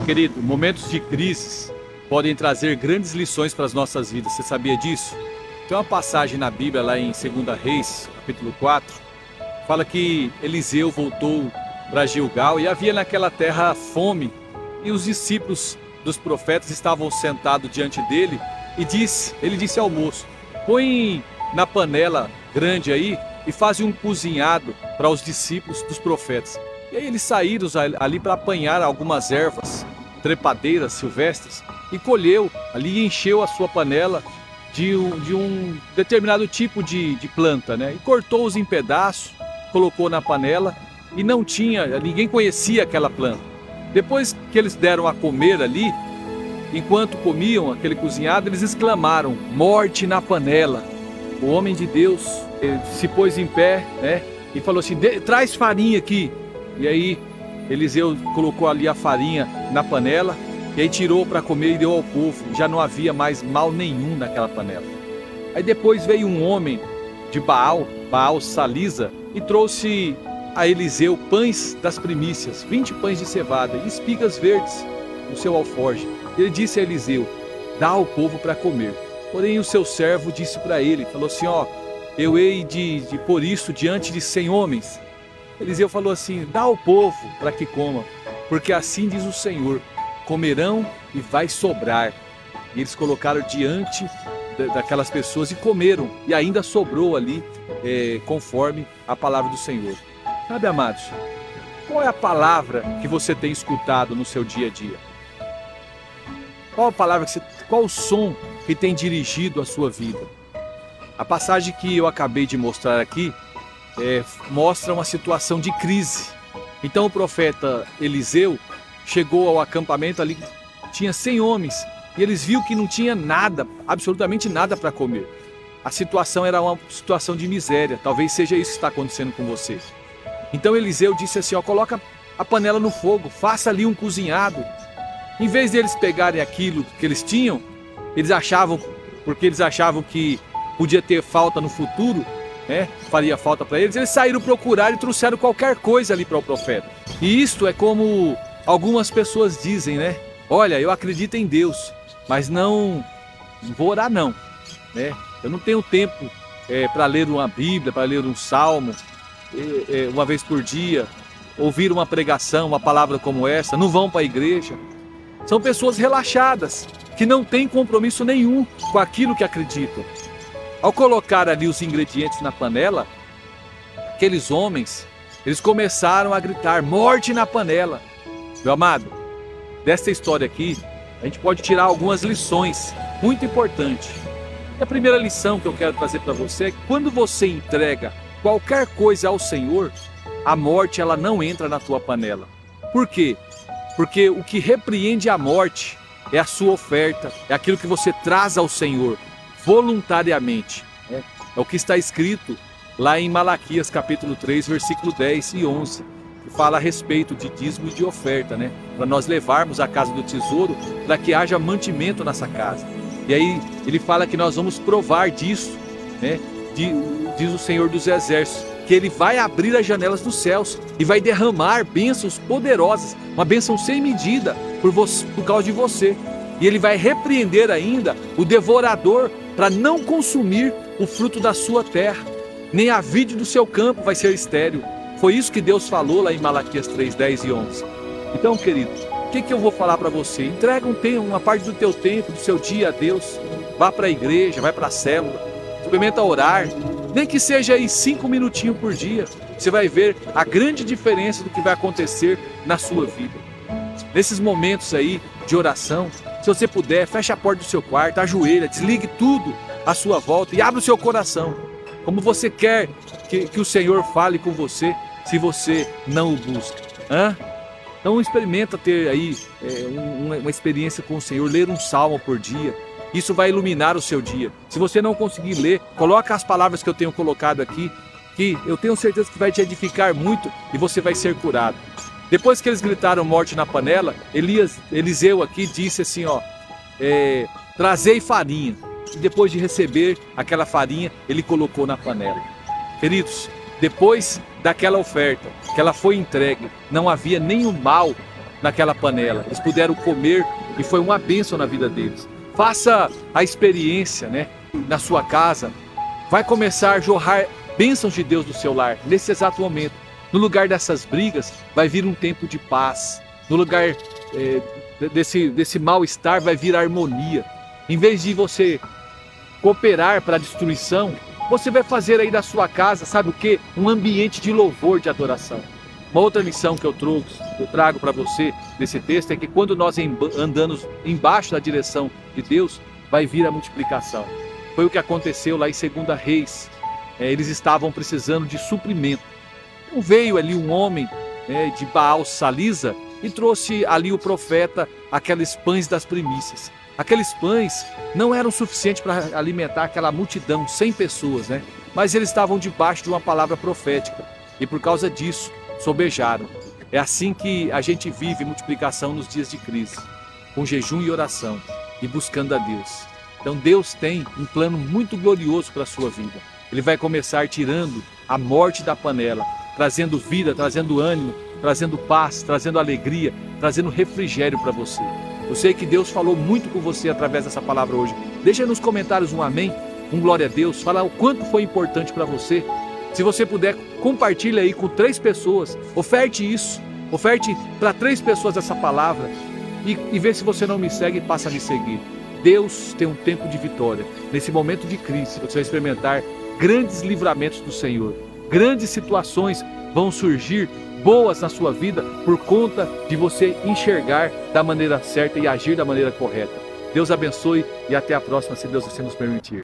Querido, momentos de crises podem trazer grandes lições para as nossas vidas. Você sabia disso? Tem uma passagem na Bíblia, lá em 2 Reis, capítulo 4, fala que Eliseu voltou para Gilgal e havia naquela terra fome. E os discípulos dos profetas estavam sentados diante dele e ele disse ao moço: põe na panela grande aí e faz um cozinhado para os discípulos dos profetas. E aí eles saíram ali para apanhar algumas ervas, trepadeiras silvestres, e colheu ali e encheu a sua panela de um determinado tipo de planta, né? E cortou-os em pedaços, colocou na panela e ninguém conhecia aquela planta. Depois que eles deram a comer ali, enquanto comiam aquele cozinhado, eles exclamaram: morte na panela. O homem de Deus se pôs em pé, né? E falou assim: traz farinha aqui. E aí Eliseu colocou ali a farinha na panela e aí tirou para comer e deu ao povo. Já não havia mais mal nenhum naquela panela. Aí depois veio um homem de Baal Salisa, e trouxe a Eliseu pães das primícias, 20 pães de cevada e espigas verdes no seu alforje. Ele disse a Eliseu: dá ao povo para comer. Porém o seu servo disse para ele, falou assim: ó, eu hei de pôr isso diante de 100 homens. Eliseu falou assim: dá ao povo para que coma, porque assim diz o Senhor, comerão e vai sobrar. E eles colocaram diante daquelas pessoas e comeram, e ainda sobrou ali, conforme a palavra do Senhor. Sabe, amados, qual é a palavra que você tem escutado no seu dia a dia? Qual a palavra qual o som que tem dirigido a sua vida? A passagem que eu acabei de mostrar aqui mostra uma situação de crise. Então o profeta Eliseu chegou ao acampamento ali, tinha 100 homens, e eles viram que não tinha nada, absolutamente nada para comer. A situação era uma situação de miséria. Talvez seja isso que está acontecendo com você. Então Eliseu disse assim: ó, coloca a panela no fogo, faça ali um cozinhado. Em vez de eles pegarem aquilo que eles tinham, porque eles achavam que podia ter falta no futuro, né? Faria falta para eles saíram procurar e trouxeram qualquer coisa ali para o profeta. E isto é como algumas pessoas dizem, né? Olha, eu acredito em Deus, mas não vou orar não, né? Eu não tenho tempo para ler uma Bíblia, para ler um salmo uma vez por dia, ouvir uma pregação, uma palavra como essa, não vão para a igreja. São pessoas relaxadas, que não têm compromisso nenhum com aquilo que acreditam. Ao colocar ali os ingredientes na panela, aqueles homens, eles começaram a gritar: morte na panela. Meu amado, dessa história aqui, a gente pode tirar algumas lições muito importantes. E a primeira lição que eu quero trazer para você é que quando você entrega qualquer coisa ao Senhor, a morte ela não entra na tua panela. Por quê? Porque o que repreende a morte é a sua oferta, é aquilo que você traz ao Senhor voluntariamente. É o que está escrito lá em Malaquias capítulo 3, versículo 10 e 11, que fala a respeito de dízimo e de oferta, né? Para nós levarmos à casa do tesouro, para que haja mantimento nessa casa. E aí ele fala que nós vamos provar disso, né? Diz o Senhor dos Exércitos, que Ele vai abrir as janelas dos céus e vai derramar bênçãos poderosas, uma bênção sem medida por causa de você. E Ele vai repreender ainda o devorador para não consumir o fruto da sua terra, nem a vide do seu campo vai ser estéril. Foi isso que Deus falou lá em Malaquias 3, 10 e 11. Então, querido, o que eu vou falar para você? Entrega uma parte do teu tempo, do seu dia a Deus. Vá para a igreja, vai para a célula, experimenta orar, nem que seja aí 5 minutinhos por dia. Você vai ver a grande diferença do que vai acontecer na sua vida. Nesses momentos aí de oração, se você puder, feche a porta do seu quarto, ajoelha, desligue tudo à sua volta e abra o seu coração. Como você quer que o Senhor fale com você, se você não o busca. Então experimenta ter aí uma experiência com o Senhor, ler um salmo por dia. Isso vai iluminar o seu dia. Se você não conseguir ler, coloca as palavras que eu tenho colocado aqui, que eu tenho certeza que vai te edificar muito e você vai ser curado. Depois que eles gritaram morte na panela, Eliseu aqui disse assim, ó, trazei farinha. E depois de receber aquela farinha, ele colocou na panela. Queridos, depois daquela oferta, que ela foi entregue, não havia nenhum mal naquela panela. Eles puderam comer e foi uma bênção na vida deles. Faça a experiência, né, na sua casa. Vai começar a jorrar bênçãos de Deus do seu lar, nesse exato momento. No lugar dessas brigas, vai vir um tempo de paz. No lugar desse mal-estar, vai vir a harmonia. Em vez de você cooperar para a destruição, você vai fazer aí da sua casa, sabe o quê? Um ambiente de louvor, de adoração. Uma outra lição que eu trago para você nesse texto é que quando nós andamos embaixo da direção de Deus, vai vir a multiplicação. Foi o que aconteceu lá em 2 Reis. Eles estavam precisando de suprimento. Então veio ali um homem de Baal Salisa e trouxe ali o profeta aqueles pães das primícias. Aqueles pães não eram suficientes para alimentar aquela multidão, 100 pessoas, né? Mas eles estavam debaixo de uma palavra profética e por causa disso sobejaram. É assim que a gente vive multiplicação nos dias de crise, com jejum e oração e buscando a Deus. Então Deus tem um plano muito glorioso para a sua vida. Ele vai começar tirando a morte da panela, trazendo vida, trazendo ânimo, trazendo paz, trazendo alegria, trazendo refrigério para você. Eu sei que Deus falou muito com você através dessa palavra hoje. Deixa aí nos comentários um amém, um glória a Deus, fala o quanto foi importante para você. Se você puder, compartilhe aí com 3 pessoas, oferte isso, oferte para 3 pessoas essa palavra e vê se você não me segue, passa a me seguir. Deus tem um tempo de vitória. Nesse momento de crise, você vai experimentar grandes livramentos do Senhor. Grandes situações vão surgir boas na sua vida por conta de você enxergar da maneira certa e agir da maneira correta. Deus abençoe e até a próxima, se Deus assim nos permitir.